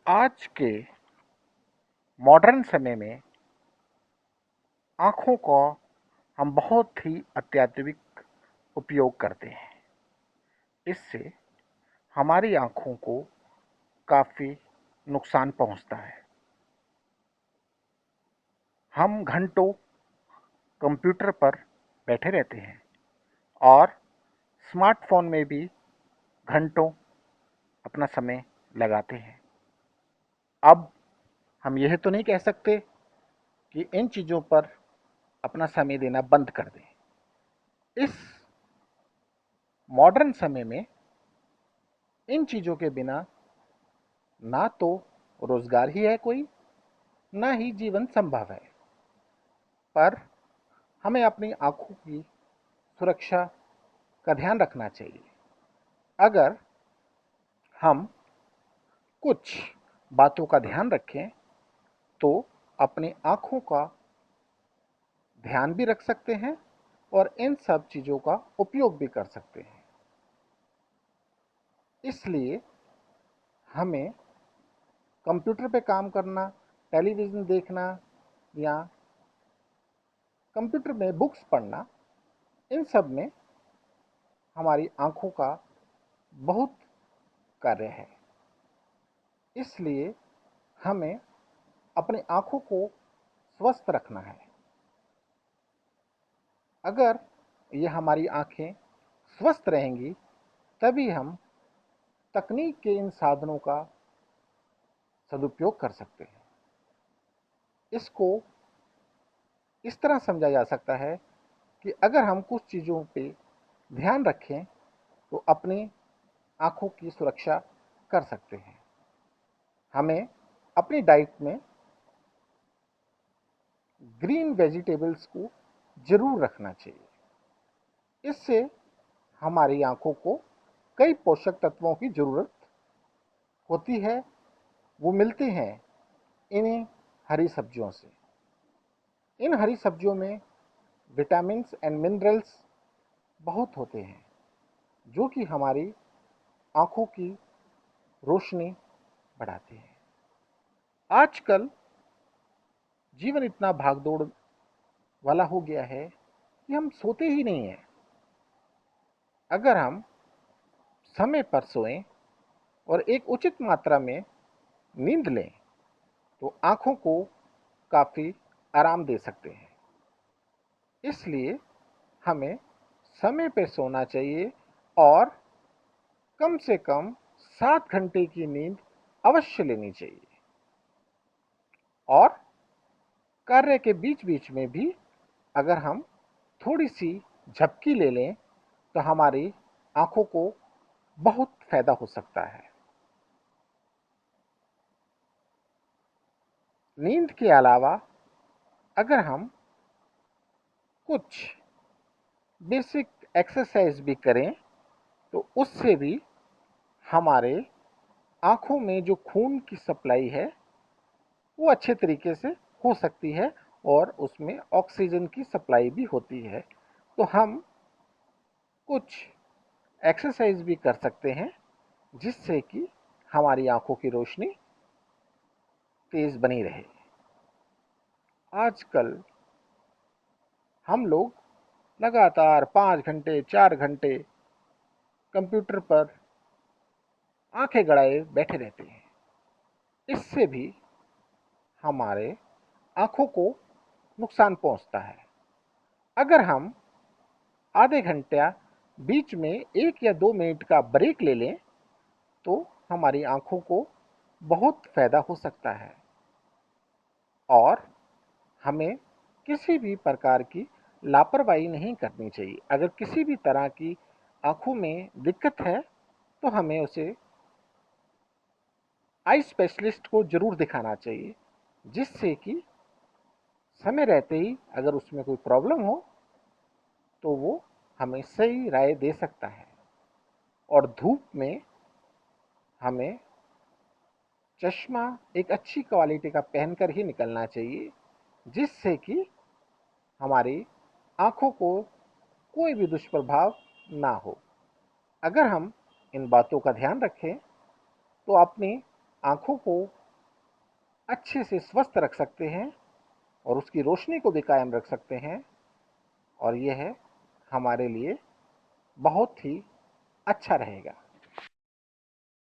आज के मॉडर्न समय में आँखों का हम बहुत ही अत्यधिक उपयोग करते हैं। इससे हमारी आँखों को काफ़ी नुकसान पहुँचता है। हम घंटों कंप्यूटर पर बैठे रहते हैं और स्मार्टफ़ोन में भी घंटों अपना समय लगाते हैं। अब हम यह तो नहीं कह सकते कि इन चीज़ों पर अपना समय देना बंद कर दें। इस मॉडर्न समय में इन चीज़ों के बिना ना तो रोजगार ही है कोई, ना ही जीवन संभव है। पर हमें अपनी आँखों की सुरक्षा का ध्यान रखना चाहिए। अगर हम कुछ बातों का ध्यान रखें तो अपनी आँखों का ध्यान भी रख सकते हैं और इन सब चीज़ों का उपयोग भी कर सकते हैं। इसलिए हमें कंप्यूटर पे काम करना, टेलीविज़न देखना या कंप्यूटर में बुक्स पढ़ना, इन सब में हमारी आँखों का बहुत कार्य है। इसलिए हमें अपनी आँखों को स्वस्थ रखना है। अगर ये हमारी आँखें स्वस्थ रहेंगी तभी हम तकनीक के इन साधनों का सदुपयोग कर सकते हैं। इसको इस तरह समझा जा सकता है कि अगर हम कुछ चीज़ों पे ध्यान रखें तो अपनी आँखों की सुरक्षा कर सकते हैं। हमें अपनी डाइट में ग्रीन वेजिटेबल्स को ज़रूर रखना चाहिए। इससे हमारी आँखों को कई पोषक तत्वों की ज़रूरत होती है, वो मिलते हैं इन्हीं हरी सब्जियों से। इन हरी सब्जियों में विटामिन्स एंड मिनरल्स बहुत होते हैं जो कि हमारी आँखों की रोशनी बढ़ाते हैं। आजकल जीवन इतना भागदौड़ वाला हो गया है कि हम सोते ही नहीं हैं। अगर हम समय पर सोएं और एक उचित मात्रा में नींद लें तो आँखों को काफ़ी आराम दे सकते हैं। इसलिए हमें समय पे सोना चाहिए और कम से कम 7 घंटे की नींद अवश्य लेनी चाहिए। और कार्य के बीच-बीच में भी अगर हम थोड़ी-सी झपकी ले लें तो हमारी आँखों को बहुत फ़ायदा हो सकता है। नींद के अलावा अगर हम कुछ बेसिक एक्सरसाइज भी करें तो उससे भी हमारे आँखों में जो खून की सप्लाई है वो अच्छे तरीके से हो सकती है और उसमें ऑक्सीजन की सप्लाई भी होती है। तो हम कुछ एक्सरसाइज भी कर सकते हैं जिससे कि हमारी आँखों की रोशनी तेज़ बनी रहे। आजकल हम लोग लगातार 5 घंटे 4 घंटे कंप्यूटर पर आंखें गड़ाए बैठे रहते हैं। इससे भी हमारे आँखों को नुकसान पहुंचता है। अगर हम आधे घंटा बीच में 1 या 2 मिनट का ब्रेक ले लें तो हमारी आँखों को बहुत फ़ायदा हो सकता है। और हमें किसी भी प्रकार की लापरवाही नहीं करनी चाहिए। अगर किसी भी तरह की आँखों में दिक्कत है तो हमें उसे आई स्पेशलिस्ट को ज़रूर दिखाना चाहिए, जिससे कि समय रहते ही अगर उसमें कोई प्रॉब्लम हो तो वो हमें सही राय दे सकता है। और धूप में हमें चश्मा एक अच्छी क्वालिटी का पहनकर ही निकलना चाहिए, जिससे कि हमारी आँखों को कोई भी दुष्प्रभाव ना हो। अगर हम इन बातों का ध्यान रखें तो अपनी आँखों को अच्छे से स्वस्थ रख सकते हैं और उसकी रोशनी को भी कायम रख सकते हैं, और यह हमारे लिए बहुत ही अच्छा रहेगा।